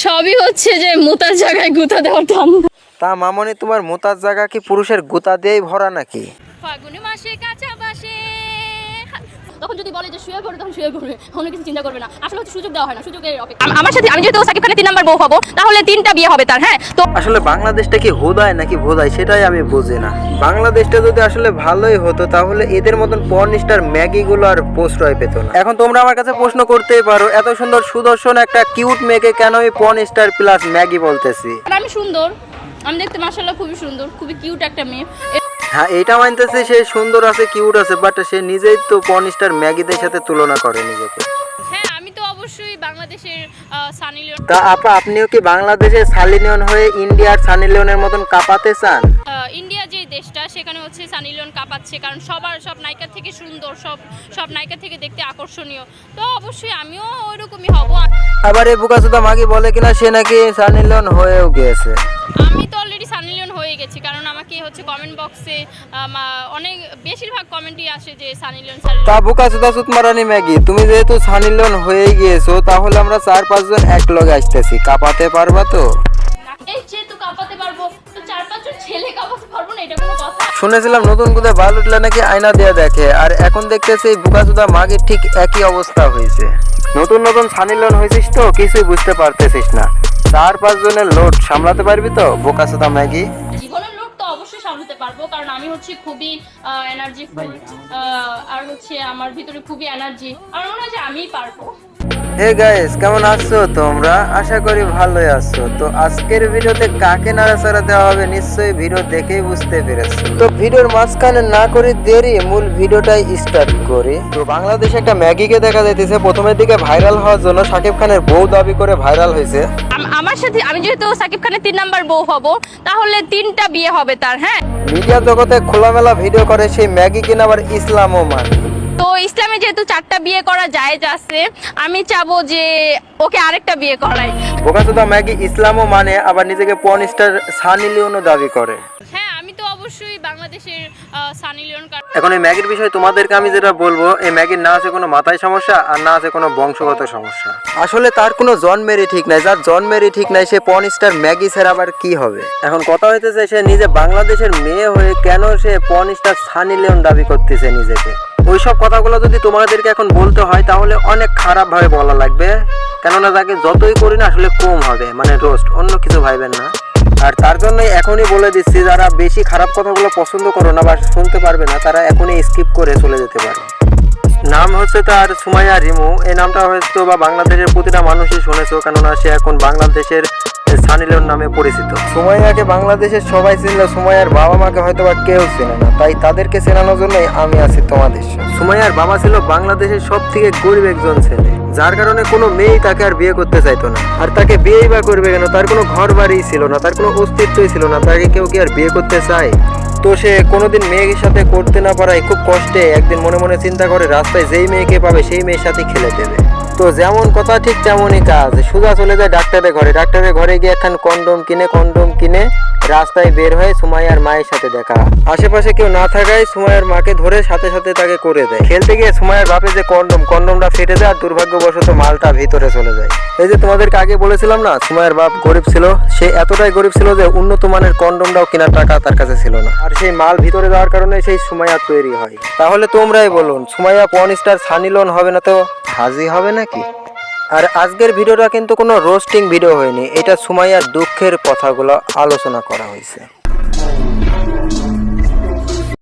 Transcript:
সবই হচ্ছে যে মোতার জায়গায় গুতা দেওয়ার ধান্দা। তা মামনি, তোমার মোতার জায়গা কি পুরুষের গুতা দিয়েই ভরা নাকি? ফাগুন মাসে কাঁচা বাসে, তখন যদি বলে যে শুয়ে পড়ে তখন শুয়ে পড়বে, অন্য কিছু চিন্তা করবে না। আসলে হচ্ছে সুযোগ দেওয়া হয় না, সুযোগের অপেক্ষা। আমার সাথে আমি যেহেতু সাকিব খানের 3 নাম্বার বউ হবো, তাহলে 3টা বিয়ে হবে তার। হ্যাঁ, তো আসলে বাংলাদেশটা কি হুদায় নাকি ভোদায় সেটাই আমি বুঝি না। বাংলাদেশটা যদি আসলে ভালোই হতো তাহলে এদের মতন পর্নিস্টার ম্যাগি গুলো আর প্রশ্রয় পেত না। এখন তোমরা আমার কাছে প্রশ্ন করতেই পারো, এত সুন্দর সুদর্শন একটা কিউট মেয়েকে কেন আমি পর্নিস্টার প্লাস ম্যাগি বলতেছি? আমি সুন্দর, আমি দেখতে মাশাআল্লাহ খুবই সুন্দর, খুবই কিউট একটা মেয়ে। হ্যাঁ, এটা মানতেছি সে সুন্দর আছে, কিউট আছে, বাট সে নিজেই তো পর্নিস্টার ম্যাগিদের সাথে তুলনা করে নিজেকে। হ্যাঁ, আমি তো অবশ্যই বাংলাদেশের সানি লিওন। তা আপা, আপনিও কি বাংলাদেশের সানি লিওন হয়ে ইন্ডিয়ার সানি লিওনের মতন কাঁপাতে চান? ইন্ডিয়া যে দেশটা, সেখানে হচ্ছে সানি লিওন কাঁপাচ্ছে, কারণ সব নায়িকার থেকে সুন্দর, সব নায়িকার থেকে দেখতে আকর্ষণীয়। তো অবশ্যই আমিও ওইরকমই হব। আবার এই বুকাচোদা মাগি বলে কিনা সে নাকি সানি লিওন হয়েও গিয়েছে। আমি তো অলরেডি সানি লিওন হয়ে গেছি, কারণ আমাকে হচ্ছে কমেন্ট বক্সে অনেক বেশিরভাগ কমেন্টই আসে যে সানি লিওন। তা বুকাচোদা সুতমারানি ম্যাগি, তুমি যেহেতু সানি লিওন হয়েই গিয়েছো, তাহলে আমরা 4-5 জন এক লগে আসতেছি, কাঁপাতে পারবা তো? এই যেহেতু কাঁপাতে পারবো, তো 4-5 জন ছেলে কাঁপাতে পারবো না, এটা কোনো কথা? শুনেছিলাম নতুন কোথায় ভালো উঠলে নাকি আয়না দিয়ে দেখে, আর এখন দেখতেছি এই বুকাচোদা মাগির ঠিক একই অবস্থা হয়েছে। নতুন সানি লিওন হয়েছিস তো কিছুই বুঝতে পারতেছিস না। 4-5 জনের লোড সামলাতে পারবি তো বুকাচোদা ম্যাগি? জীবনের লোড তো অবশ্যই সামলাতে পারবো, কারণ আমি হচ্ছে খুবই এনার্জিফুল, আর হচ্ছে আমার ভিতরে খুবই এনার্জি। আমার মনে হয় যে আমিই পারবো। হে গাইস, কেমন আছো তোমরা? আশা করি ভালোই আছো। তো আজকের ভিডিওতে কাকে নাড়াচাড়া দেওয়া হবে নিশ্চয়ই ভিডিও দেখেই বুঝতে পেরেছো। তো ভিডিওর মাঝখানে না করে দেরি মূল ভিডিওটাই স্টার্ট করি। তো বাংলাদেশে একটা ম্যাগিকে দেখা যাইতেছে প্রথমের দিকে ভাইরাল হওয়ার জন্য সাকিব খানের বউ দাবি করে ভাইরাল হয়েছে। আমার সাথে আমি যেহেতু সাকিব খানের 3 নাম্বার বউ হব, তাহলে 3টা বিয়ে হবে তার। হ্যাঁ, মিডিয়া জগতে খোলামেলা ভিডিও করে সেই ম্যাগি কিনা আবার ইসলামও মানে। তো ইসলামে যেহেতু 4টা বিয়ে করা জায়েজ আছে, আমি চাবো যে ওকে আরেকটা বিয়ে করাই। বুকাচোদা ম্যাগি ইসলামও মানে, আবার নিজেকে পর্নস্টার সানি লিওনও দাবি করে। হ্যাঁ, আমি তো অবশ্যই বাংলাদেশের সানি লিওন। এখন এই ম্যাগির বিষয়ে তোমাদেরকে আমি যেটা বলবো, এই ম্যাগির না আছে কোনো মাথায় সমস্যা আর না আছে কোনো বংশগত সমস্যা। আসলে তার কোনো জন্মেরই ঠিক নাই, যার জন্মেরই ঠিক নাই সে পর্নস্টার ম্যাগি ছাড়া আবার কি হবে? এখন কথা হইতেছে সে নিজে বাংলাদেশের মেয়ে হয়ে কেন সে পর্নস্টার সানি লিওন দাবি করতেছে নিজেকে। ওইসব কথাগুলো যদি তোমাদেরকে এখন বলতে হয় তাহলে অনেক খারাপ ভাবে বলা লাগবে, কেননা তাকে যতই করি না আসলে কম হবে, মানে রোস্ট, অন্য কিছু ভাইবেন না। আর তার জন্যই এখনই বলে দিচ্ছি, যারা বেশি খারাপ কথাগুলো পছন্দ করো না বা শুনতে পারবে না, তারা এখনই স্কিপ করে চলে যেতে পারে। নাম হচ্ছে তার সুমাইয়া রিমু। এই নামটা হয়তো বা বাংলাদেশের প্রতিটা মানুষই শুনেছো, কেননা সে এখন বাংলাদেশের সানি লিওন নামে পরিচিত। সুমাইয়াকে বাংলাদেশের সবাই চিনলে সুমাইয়ার বাবা মাকে হয়তো বা কেউ চেনে না, তাই তাদেরকে চেনানোর জন্যই আমি আছি তোমাদের সাথে। সুমাইয়ার বাবা ছিল বাংলাদেশের সব থেকে গরিব একজন ছেলে, যার কারণে কোনো মেয়েই তাকে আর বিয়ে করতে চাইতো না। আর তাকে বিয়েই বা করবে কেন? তার কোনো ঘর বাড়ি ছিল না, তার কোনো অস্তিত্বই ছিল না, তাকে কেউ কি আর বিয়ে করতে চায়? তো সে কোনোদিন মেয়ের সাথে করতে না পারায় খুব কষ্টে একদিন মনে মনে চিন্তা করে রাস্তায় যেই মেয়েকে পাবে সেই মেয়ের সাথে খেলে দেবে। তো যেমন কথা ঠিক তেমনই কাজ, সোজা চলে যায় ডাক্তারের ঘরে। ডাক্তারের ঘরে গিয়ে একখান কন্ডম কিনে রাস্তায় বের হয়ে সুমাইয়ার মায়ের সাথে দেখা। আশেপাশে কেউ না থাকায় সুমাইয়ার মাকে ধরে সাথে সাথে তাকে করে দেয়। খেলতে গিয়ে সুমাইয়ার বাপে যে কন্ডমটা ফেটে যায় আর দুর্ভাগ্যবশত মালটা ভিতরে চলে যায়। এই যে তোমাদেরকে আগে বলেছিলাম না সুমাইয়ার বাপ গরিব ছিল, সে এতটাই গরিব ছিল যে উন্নত মানের কন্ডমটাও কেনার টাকা তার কাছে ছিল না। আর সেই মাল ভিতরে যাওয়ার কারণে সেই সুমাইয়া তৈরি হয়। তাহলে তোমরাই বলুন, সুমাইয়া পর্নস্টার সানি লিওন হবে না তো হাজি হবে নাকি? আর আজকের ভিডিওটা কিন্তু কোনো রোস্টিং ভিডিও হয়নি, এটা সুমাইয়ার দুঃখের কথাগুলো আলোচনা করা হয়েছে।